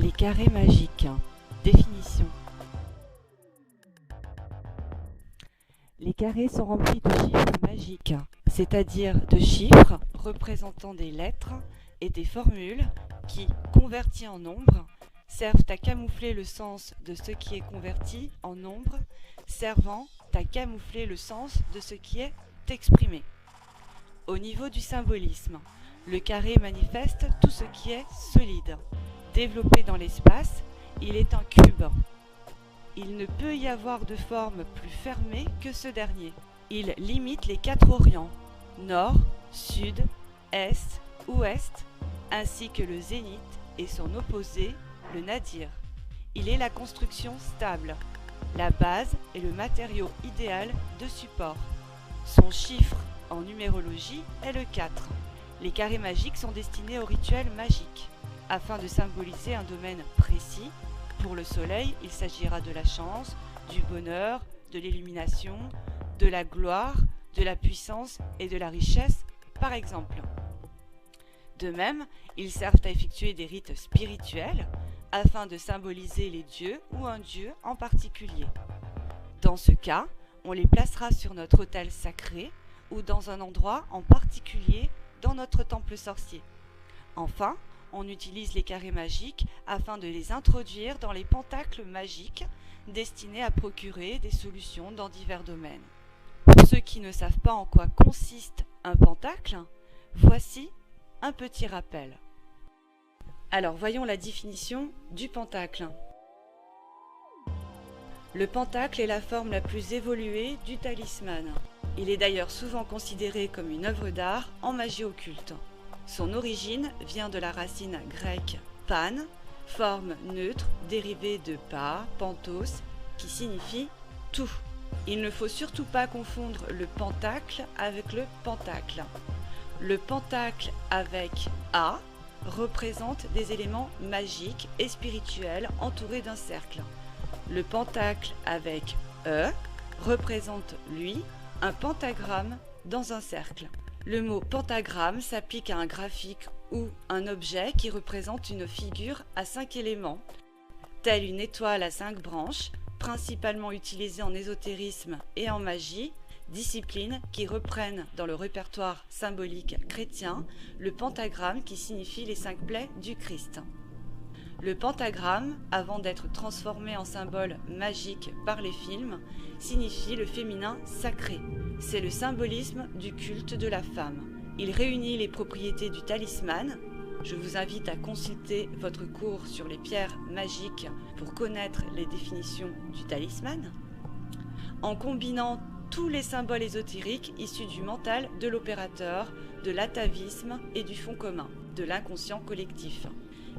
Les carrés magiques. Définition. Les carrés sont remplis de chiffres magiques, c'est-à-dire de chiffres représentant des lettres et des formules qui, convertis en nombres, servent à camoufler le sens de ce qui est converti en nombre, servant à camoufler le sens de ce qui est exprimé. Au niveau du symbolisme, le carré manifeste tout ce qui est solide. Développé dans l'espace, il est un cube. Il ne peut y avoir de forme plus fermée que ce dernier. Il limite les 4 orients, nord, sud, est, ouest, ainsi que le zénith et son opposé, le nadir. Il est la construction stable, la base et le matériau idéal de support. Son chiffre en numérologie est le 4. Les carrés magiques sont destinés aux rituels magiques, afin de symboliser un domaine précis. Pour le soleil, il s'agira de la chance, du bonheur, de l'illumination, de la gloire, de la puissance et de la richesse, par exemple. De même, ils servent à effectuer des rites spirituels, afin de symboliser les dieux ou un dieu en particulier. Dans ce cas, on les placera sur notre autel sacré ou dans un endroit en particulier dans notre temple sorcier. Enfin, on utilise les carrés magiques afin de les introduire dans les pentacles magiques destinés à procurer des solutions dans divers domaines. Pour ceux qui ne savent pas en quoi consiste un pentacle, voici un petit rappel. Alors voyons la définition du pentacle. Le pentacle est la forme la plus évoluée du talisman. Il est d'ailleurs souvent considéré comme une œuvre d'art en magie occulte. Son origine vient de la racine grecque pan, forme neutre dérivée de pa, pantos, qui signifie tout. Il ne faut surtout pas confondre le pentacle avec le pentacle. Le pentacle avec A représente des éléments magiques et spirituels entourés d'un cercle. Le pentacle avec E représente, lui, un pentagramme dans un cercle. Le mot pentagramme s'applique à un graphique ou un objet qui représente une figure à 5 éléments, telle une étoile à 5 branches, principalement utilisée en ésotérisme et en magie, disciplines qui reprennent dans le répertoire symbolique chrétien le pentagramme qui signifie les 5 plaies du Christ. Le pentagramme, avant d'être transformé en symbole magique par les films, signifie le féminin sacré. C'est le symbolisme du culte de la femme. Il réunit les propriétés du talisman. Je vous invite à consulter votre cours sur les pierres magiques pour connaître les définitions du talisman, en combinant tous les symboles ésotériques issus du mental de l'opérateur, de l'atavisme et du fond commun, de l'inconscient collectif.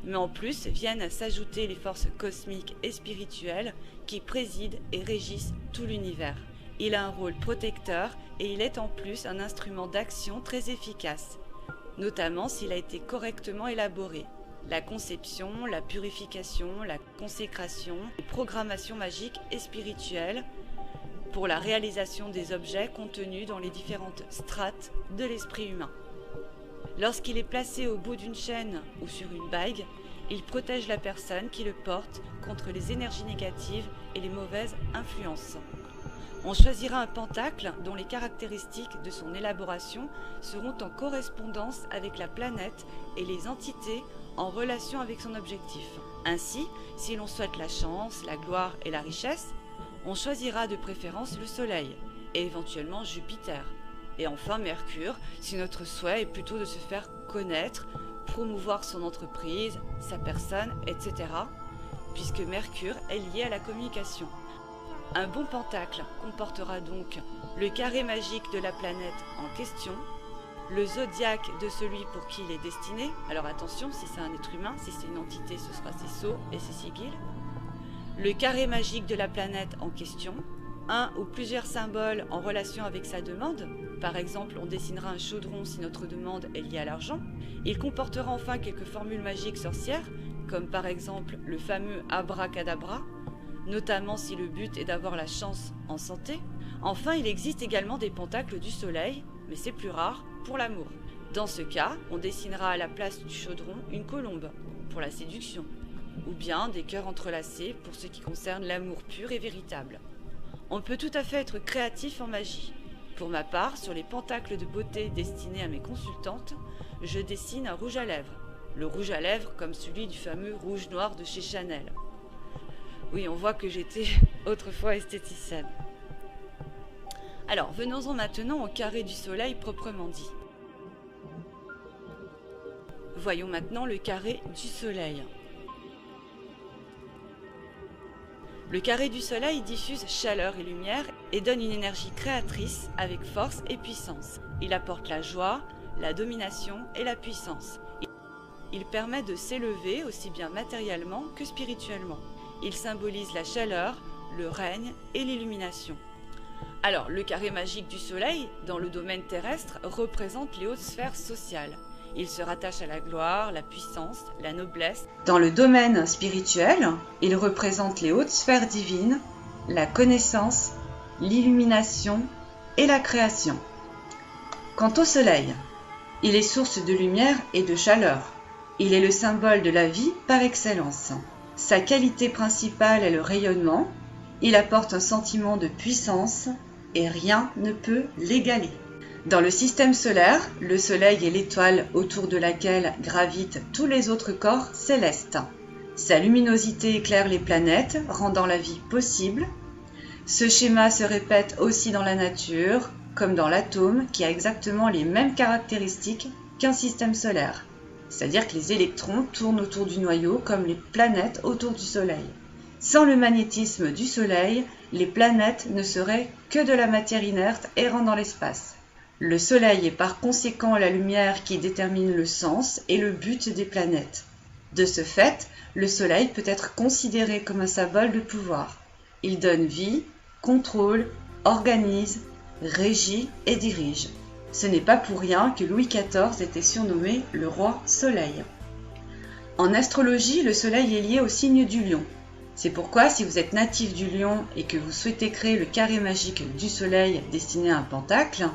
Mais en plus viennent s'ajouter les forces cosmiques et spirituelles qui président et régissent tout l'univers. Il a un rôle protecteur et il est en plus un instrument d'action très efficace, notamment s'il a été correctement élaboré. La conception, la purification, la consécration, les programmations magiques et spirituelles pour la réalisation des objets contenus dans les différentes strates de l'esprit humain. Lorsqu'il est placé au bout d'une chaîne ou sur une bague, il protège la personne qui le porte contre les énergies négatives et les mauvaises influences. On choisira un pentacle dont les caractéristiques de son élaboration seront en correspondance avec la planète et les entités en relation avec son objectif. Ainsi, si l'on souhaite la chance, la gloire et la richesse, on choisira de préférence le Soleil et éventuellement Jupiter. Et enfin Mercure, si notre souhait est plutôt de se faire connaître, promouvoir son entreprise, sa personne, etc. puisque Mercure est lié à la communication. Un bon pentacle comportera donc le carré magique de la planète en question, le zodiaque de celui pour qui il est destiné, alors attention, si c'est un être humain, si c'est une entité, ce sera ses sceaux et ses sigils, le carré magique de la planète en question, un ou plusieurs symboles en relation avec sa demande. Par exemple, on dessinera un chaudron si notre demande est liée à l'argent. Il comportera enfin quelques formules magiques sorcières, comme par exemple le fameux abracadabra, notamment si le but est d'avoir la chance en santé. Enfin, il existe également des pentacles du soleil, mais c'est plus rare, pour l'amour. Dans ce cas, on dessinera à la place du chaudron une colombe, pour la séduction. ou bien des cœurs entrelacés pour ce qui concerne l'amour pur et véritable. On peut tout à fait être créatif en magie. Pour ma part, sur les pentacles de beauté destinés à mes consultantes, je dessine un rouge à lèvres. Le rouge à lèvres comme celui du fameux rouge noir de chez Chanel. Oui, on voit que j'étais autrefois esthéticienne. Alors, venons-en maintenant au carré du soleil proprement dit. Voyons maintenant le carré du soleil. Le carré du soleil diffuse chaleur et lumière et donne une énergie créatrice avec force et puissance. Il apporte la joie, la domination et la puissance. Il permet de s'élever aussi bien matériellement que spirituellement. Il symbolise la chaleur, le règne et l'illumination. Alors, le carré magique du soleil, dans le domaine terrestre, représente les hautes sphères sociales. Il se rattache à la gloire, la puissance, la noblesse. Dans le domaine spirituel, il représente les hautes sphères divines, la connaissance, l'illumination et la création. Quant au soleil, il est source de lumière et de chaleur. Il est le symbole de la vie par excellence. Sa qualité principale est le rayonnement. Il apporte un sentiment de puissance et rien ne peut l'égaler. Dans le système solaire, le Soleil est l'étoile autour de laquelle gravitent tous les autres corps célestes. Sa luminosité éclaire les planètes, rendant la vie possible. Ce schéma se répète aussi dans la nature, comme dans l'atome qui a exactement les mêmes caractéristiques qu'un système solaire. C'est-à-dire que les électrons tournent autour du noyau comme les planètes autour du Soleil. Sans le magnétisme du Soleil, les planètes ne seraient que de la matière inerte errant dans l'espace. Le Soleil est par conséquent la lumière qui détermine le sens et le but des planètes. De ce fait, le Soleil peut être considéré comme un symbole de pouvoir. Il donne vie, contrôle, organise, régit et dirige. Ce n'est pas pour rien que Louis XIV était surnommé le roi Soleil. En astrologie, le Soleil est lié au signe du Lion. C'est pourquoi si vous êtes natif du Lion et que vous souhaitez créer le carré magique du Soleil destiné à un pentacle,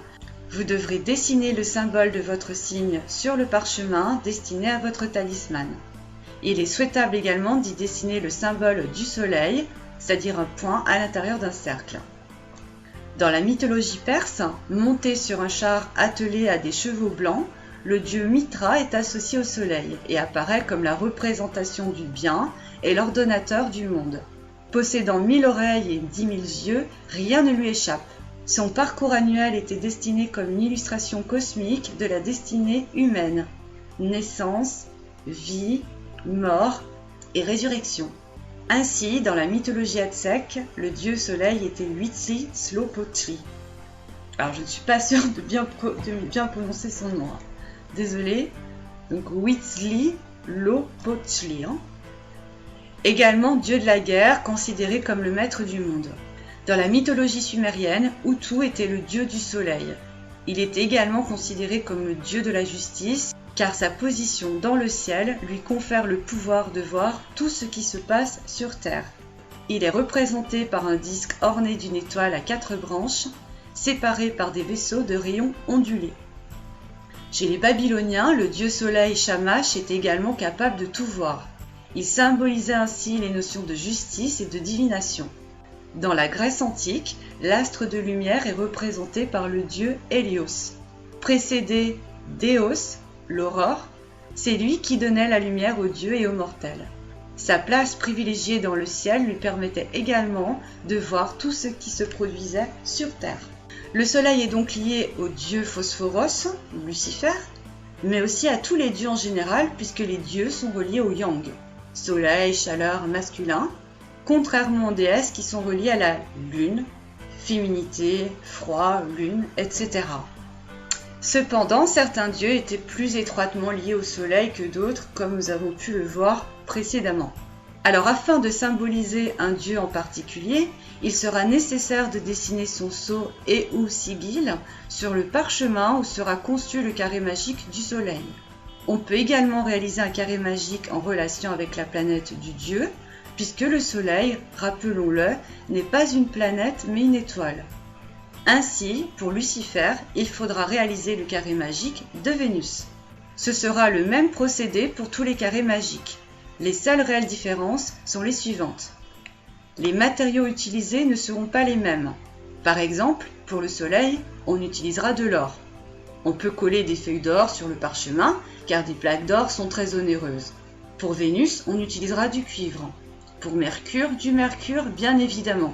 vous devrez dessiner le symbole de votre signe sur le parchemin destiné à votre talisman. Il est souhaitable également d'y dessiner le symbole du soleil, c'est-à-dire un point à l'intérieur d'un cercle. Dans la mythologie perse, monté sur un char attelé à des chevaux blancs, le dieu Mitra est associé au soleil et apparaît comme la représentation du bien et l'ordonnateur du monde. Possédant 1000 oreilles et 10 000 yeux, rien ne lui échappe. Son parcours annuel était destiné comme une illustration cosmique de la destinée humaine. Naissance, vie, mort et résurrection. Ainsi, dans la mythologie aztèque, le dieu soleil était Huitzilopochtli. Alors, je ne suis pas sûre de bien prononcer son nom. Désolée. Donc, Huitzilopochtli. Également dieu de la guerre, considéré comme le maître du monde. Dans la mythologie sumérienne, Utu était le dieu du soleil. Il était également considéré comme le dieu de la justice, car sa position dans le ciel lui confère le pouvoir de voir tout ce qui se passe sur Terre. Il est représenté par un disque orné d'une étoile à 4 branches, séparées par des vaisseaux de rayons ondulés. Chez les Babyloniens, le dieu soleil Shamash était également capable de tout voir. Il symbolisait ainsi les notions de justice et de divination. Dans la Grèce antique, l'astre de lumière est représenté par le dieu Hélios. Précédé d'Éos, l'aurore, c'est lui qui donnait la lumière aux dieux et aux mortels. Sa place privilégiée dans le ciel lui permettait également de voir tout ce qui se produisait sur Terre. Le soleil est donc lié au dieu Phosphoros, Lucifer, mais aussi à tous les dieux en général puisque les dieux sont reliés au yang, soleil, chaleur, masculin, contrairement aux déesses qui sont reliées à la lune, féminité, froid, lune, etc. Cependant, certains dieux étaient plus étroitement liés au soleil que d'autres, comme nous avons pu le voir précédemment. Alors, afin de symboliser un dieu en particulier, il sera nécessaire de dessiner son sceau et ou sibylle sur le parchemin où sera conçu le carré magique du soleil. On peut également réaliser un carré magique en relation avec la planète du dieu, puisque le soleil, rappelons-le, n'est pas une planète mais une étoile. Ainsi, pour Lucifer, il faudra réaliser le carré magique de Vénus. Ce sera le même procédé pour tous les carrés magiques. Les seules réelles différences sont les suivantes. Les matériaux utilisés ne seront pas les mêmes. Par exemple, pour le soleil, on utilisera de l'or. On peut coller des feuilles d'or sur le parchemin, car des plaques d'or sont très onéreuses. Pour Vénus, on utilisera du cuivre. Pour Mercure, du mercure, bien évidemment.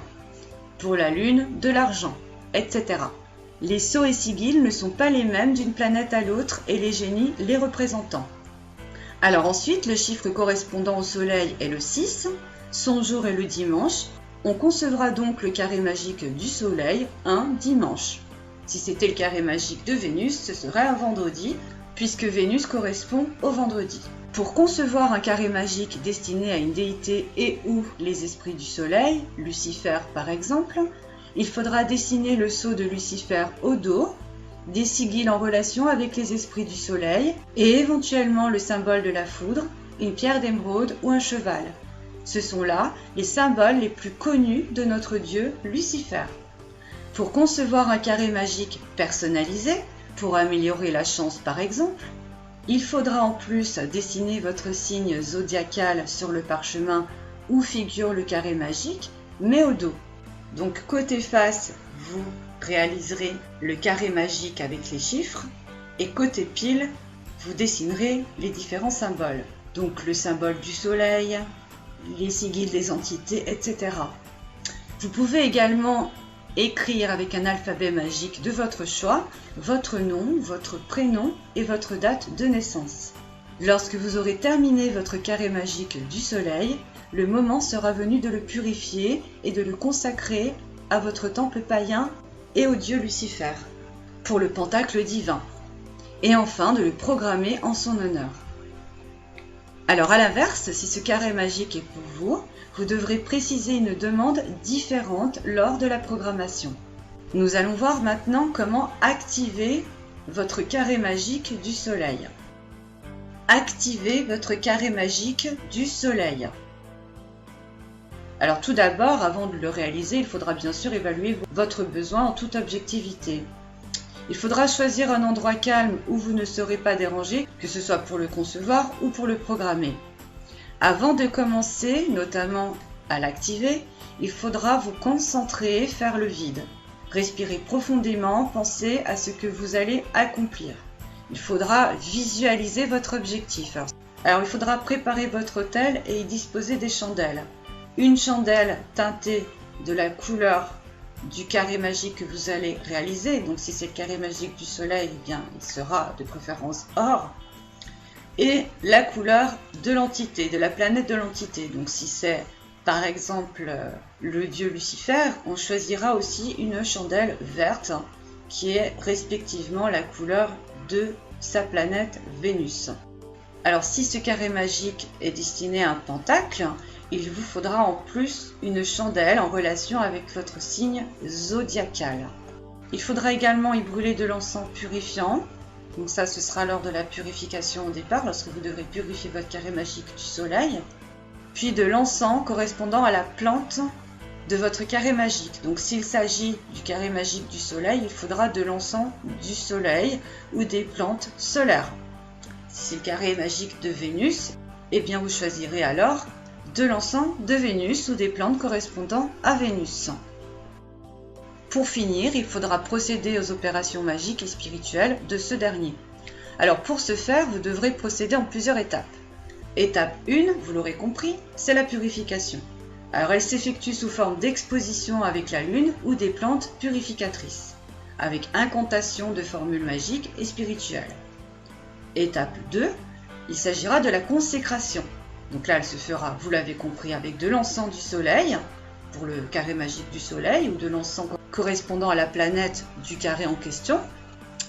Pour la Lune, de l'argent, etc. Les sceaux et sigils ne sont pas les mêmes d'une planète à l'autre et les génies les représentant. Alors ensuite, le chiffre correspondant au Soleil est le 6, son jour est le dimanche. On concevra donc le carré magique du Soleil un dimanche. Si c'était le carré magique de Vénus, ce serait un vendredi, puisque Vénus correspond au vendredi. Pour concevoir un carré magique destiné à une déité et ou les esprits du Soleil, Lucifer par exemple, il faudra dessiner le sceau de Lucifer au dos, des sigils en relation avec les esprits du Soleil et éventuellement le symbole de la foudre, une pierre d'émeraude ou un cheval. Ce sont là les symboles les plus connus de notre dieu Lucifer. Pour concevoir un carré magique personnalisé, pour améliorer la chance par exemple, il faudra en plus dessiner votre signe zodiacal sur le parchemin où figure le carré magique, mais au dos. Donc côté face, vous réaliserez le carré magique avec les chiffres et côté pile, vous dessinerez les différents symboles. Donc le symbole du soleil, les sigils des entités, etc. Vous pouvez également écrire avec un alphabet magique de votre choix, votre nom, votre prénom et votre date de naissance. Lorsque vous aurez terminé votre carré magique du soleil, le moment sera venu de le purifier et de le consacrer à votre temple païen et au dieu Lucifer, pour le pentacle divin, et enfin de le programmer en son honneur. Alors à l'inverse, si ce carré magique est pour vous, vous devrez préciser une demande différente lors de la programmation. Nous allons voir maintenant comment activer votre carré magique du soleil. Activez votre carré magique du soleil. Alors tout d'abord, avant de le réaliser, il faudra bien sûr évaluer votre besoin en toute objectivité. Il faudra choisir un endroit calme où vous ne serez pas dérangé, que ce soit pour le concevoir ou pour le programmer. Avant de commencer, notamment à l'activer, il faudra vous concentrer, faire le vide. Respirez profondément, pensez à ce que vous allez accomplir. Il faudra visualiser votre objectif. Alors il faudra préparer votre autel et y disposer des chandelles. Une chandelle teintée de la couleur du carré magique que vous allez réaliser. Donc si c'est le carré magique du soleil, eh bien, il sera de préférence or. Et la couleur de l'entité, de la planète de l'entité. Donc si c'est par exemple le dieu Lucifer, on choisira aussi une chandelle verte qui est respectivement la couleur de sa planète Vénus. Alors si ce carré magique est destiné à un pentacle, il vous faudra en plus une chandelle en relation avec votre signe zodiacal. Il faudra également y brûler de l'encens purifiant. Donc ça, ce sera lors de la purification au départ, lorsque vous devrez purifier votre carré magique du soleil. Puis de l'encens correspondant à la plante de votre carré magique. Donc s'il s'agit du carré magique du soleil, il faudra de l'encens du soleil ou des plantes solaires. Si c'est le carré magique de Vénus, eh bien vous choisirez alors de l'encens de Vénus ou des plantes correspondant à Vénus. Pour finir, il faudra procéder aux opérations magiques et spirituelles de ce dernier. Alors pour ce faire, vous devrez procéder en plusieurs étapes. Étape 1, vous l'aurez compris, c'est la purification. Alors elle s'effectue sous forme d'exposition avec la lune ou des plantes purificatrices, avec incantation de formules magiques et spirituelles. Étape 2, il s'agira de la consécration. Donc là, elle se fera, vous l'avez compris, avec de l'encens du soleil, pour le carré magique du soleil, ou de l'encens correspondant à la planète du carré en question,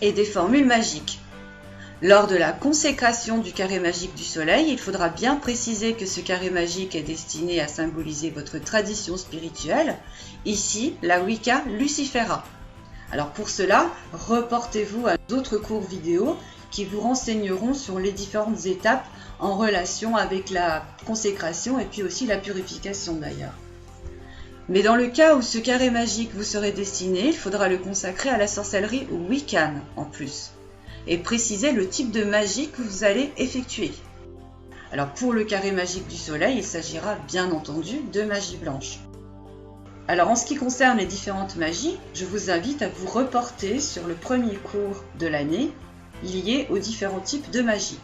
et des formules magiques. Lors de la consécration du carré magique du soleil, il faudra bien préciser que ce carré magique est destiné à symboliser votre tradition spirituelle, ici la Wicca Lucifera. Alors pour cela, reportez-vous à d'autres cours vidéo qui vous renseigneront sur les différentes étapes en relation avec la consécration et puis aussi la purification d'ailleurs. Mais dans le cas où ce carré magique vous serait destiné, il faudra le consacrer à la sorcellerie Wiccan en plus, et préciser le type de magie que vous allez effectuer. Alors pour le carré magique du soleil, il s'agira bien entendu de magie blanche. Alors en ce qui concerne les différentes magies, je vous invite à vous reporter sur le premier cours de l'année lié aux différents types de magie.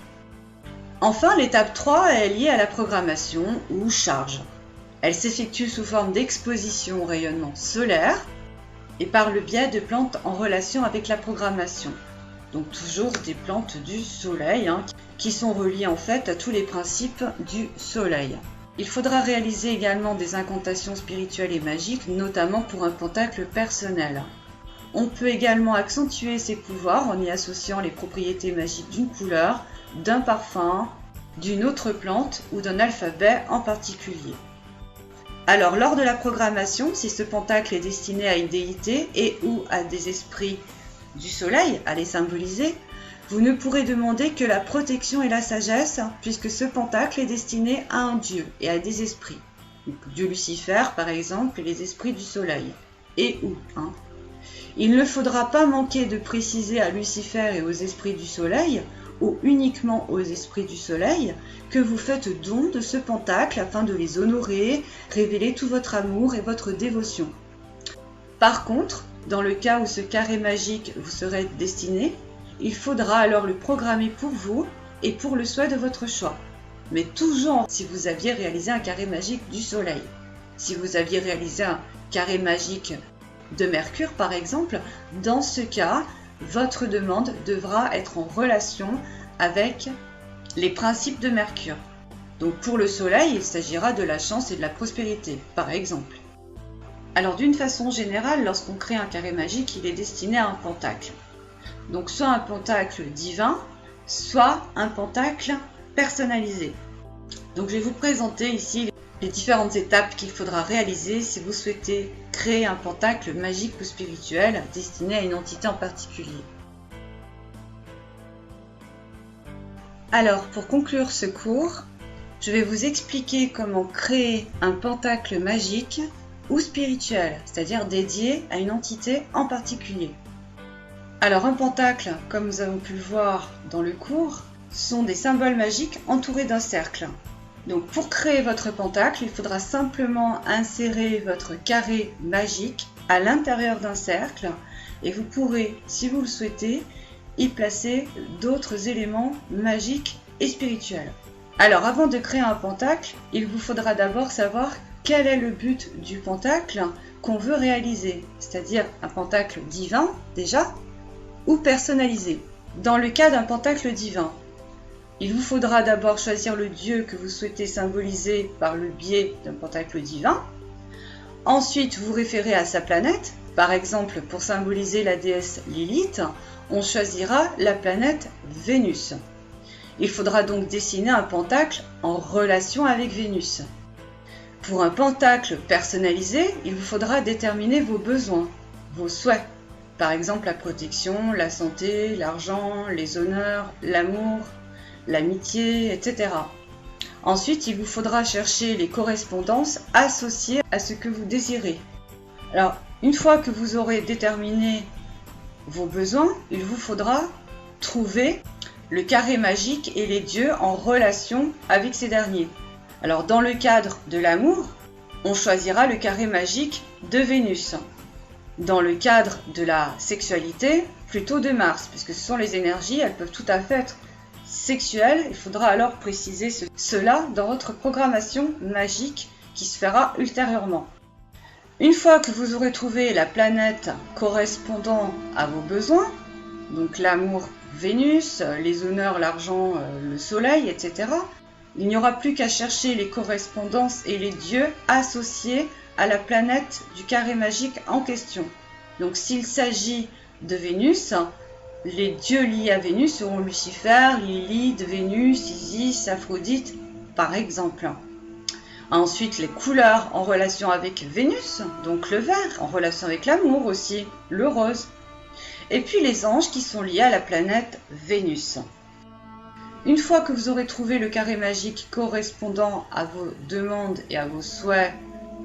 Enfin, l'étape 3 est liée à la programmation ou charge. Elle s'effectue sous forme d'exposition au rayonnement solaire et par le biais de plantes en relation avec la programmation. Donc toujours des plantes du soleil qui sont reliées en fait à tous les principes du soleil. Il faudra réaliser également des incantations spirituelles et magiques, notamment pour un pentacle personnel. On peut également accentuer ses pouvoirs en y associant les propriétés magiques d'une couleur, d'un parfum, d'une autre plante ou d'un alphabet en particulier. Alors lors de la programmation, si ce pentacle est destiné à une déité et ou à des esprits du soleil, à les symboliser, vous ne pourrez demander que la protection et la sagesse, puisque ce pentacle est destiné à un dieu et à des esprits. Donc, Dieu Lucifer, par exemple, et les esprits du soleil. Et où Il ne faudra pas manquer de préciser à Lucifer et aux esprits du soleil, ou uniquement aux esprits du soleil, que vous faites don de ce pentacle afin de les honorer, révéler tout votre amour et votre dévotion. Par contre, dans le cas où ce carré magique vous serait destiné, il faudra alors le programmer pour vous et pour le souhait de votre choix. Mais toujours si vous aviez réalisé un carré magique du soleil. Si vous aviez réalisé un carré magique de Mercure par exemple, dans ce cas, votre demande devra être en relation avec les principes de Mercure. Donc pour le soleil, il s'agira de la chance et de la prospérité, par exemple. Alors d'une façon générale, lorsqu'on crée un carré magique, il est destiné à un pentacle. Donc soit un pentacle divin, soit un pentacle personnalisé. Donc je vais vous présenter ici les différentes étapes qu'il faudra réaliser si vous souhaitez créer un pentacle magique ou spirituel destiné à une entité en particulier. Alors pour conclure ce cours, je vais vous expliquer comment créer un pentacle magique ou spirituel, c'est-à-dire dédié à une entité en particulier. Alors un pentacle, comme nous avons pu le voir dans le cours, sont des symboles magiques entourés d'un cercle. Donc pour créer votre pentacle, il faudra simplement insérer votre carré magique à l'intérieur d'un cercle et vous pourrez, si vous le souhaitez, y placer d'autres éléments magiques et spirituels. Alors avant de créer un pentacle, il vous faudra d'abord savoir quel est le but du pentacle qu'on veut réaliser, c'est-à-dire un pentacle divin déjà, ou personnalisé. Dans le cas d'un pentacle divin, il vous faudra d'abord choisir le dieu que vous souhaitez symboliser par le biais d'un pentacle divin. Ensuite, vous référez à sa planète. Par exemple, pour symboliser la déesse Lilith, on choisira la planète Vénus. Il faudra donc dessiner un pentacle en relation avec Vénus. Pour un pentacle personnalisé, il vous faudra déterminer vos besoins, vos souhaits. Par exemple, la protection, la santé, l'argent, les honneurs, l'amour, l'amitié, etc. Ensuite, il vous faudra chercher les correspondances associées à ce que vous désirez. Alors, une fois que vous aurez déterminé vos besoins, il vous faudra trouver le carré magique et les dieux en relation avec ces derniers. Alors, dans le cadre de l'amour, on choisira le carré magique de Vénus. Dans le cadre de la sexualité, plutôt de Mars, puisque ce sont les énergies, elles peuvent tout à fait être sexuelles. Il faudra alors préciser cela dans votre programmation magique qui se fera ultérieurement. Une fois que vous aurez trouvé la planète correspondant à vos besoins, donc l'amour Vénus, les honneurs, l'argent, le soleil, etc., il n'y aura plus qu'à chercher les correspondances et les dieux associés à la planète du carré magique en question. Donc s'il s'agit de Vénus, les dieux liés à Vénus seront Lucifer, Lilith, Vénus, Isis, Aphrodite, par exemple. Ensuite, les couleurs en relation avec Vénus, donc le vert, en relation avec l'amour aussi, le rose. Et puis les anges qui sont liés à la planète Vénus. Une fois que vous aurez trouvé le carré magique correspondant à vos demandes et à vos souhaits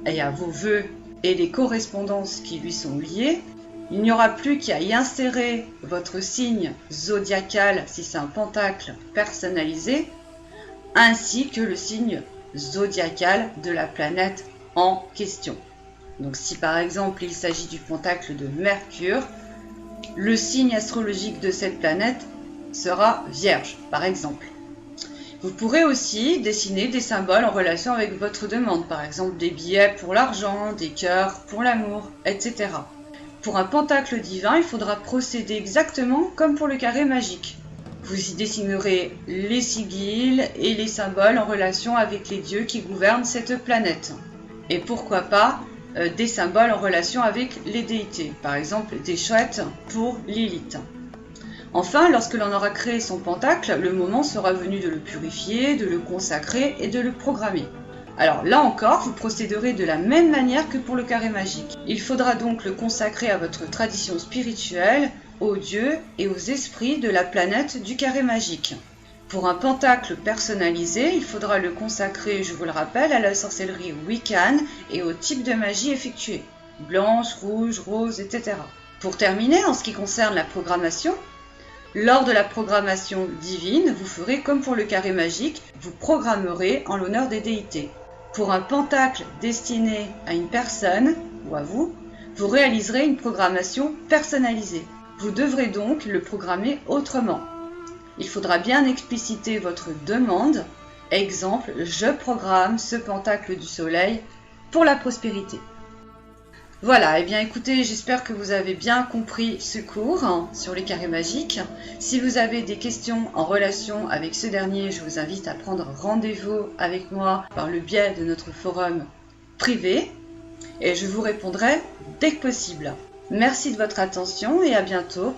et à vos vœux et les correspondances qui lui sont liées, il n'y aura plus qu'à y insérer votre signe zodiacal si c'est un pentacle personnalisé, ainsi que le signe zodiacal de la planète en question. Donc si par exemple il s'agit du pentacle de Mercure, le signe astrologique de cette planète sera Vierge, par exemple. Vous pourrez aussi dessiner des symboles en relation avec votre demande, par exemple des billets pour l'argent, des cœurs pour l'amour, etc. Pour un pentacle divin, il faudra procéder exactement comme pour le carré magique. Vous y dessinerez les sigils et les symboles en relation avec les dieux qui gouvernent cette planète. Et pourquoi pas des symboles en relation avec les déités, par exemple des chouettes pour Lilith. Enfin, lorsque l'on aura créé son pentacle, le moment sera venu de le purifier, de le consacrer et de le programmer. Alors là encore, vous procéderez de la même manière que pour le carré magique. Il faudra donc le consacrer à votre tradition spirituelle, aux dieux et aux esprits de la planète du carré magique. Pour un pentacle personnalisé, il faudra le consacrer, je vous le rappelle, à la sorcellerie Wiccan et au type de magie effectuée, blanche, rouge, rose, etc. Pour terminer, en ce qui concerne la programmation, lors de la programmation divine, vous ferez comme pour le carré magique, vous programmerez en l'honneur des déités. Pour un pentacle destiné à une personne, ou à vous, vous réaliserez une programmation personnalisée. Vous devrez donc le programmer autrement. Il faudra bien expliciter votre demande. Exemple, je programme ce pentacle du soleil pour la prospérité. Voilà, et bien écoutez, j'espère que vous avez bien compris ce cours sur les carrés magiques. Si vous avez des questions en relation avec ce dernier, je vous invite à prendre rendez-vous avec moi par le biais de notre forum privé et je vous répondrai dès que possible. Merci de votre attention et à bientôt.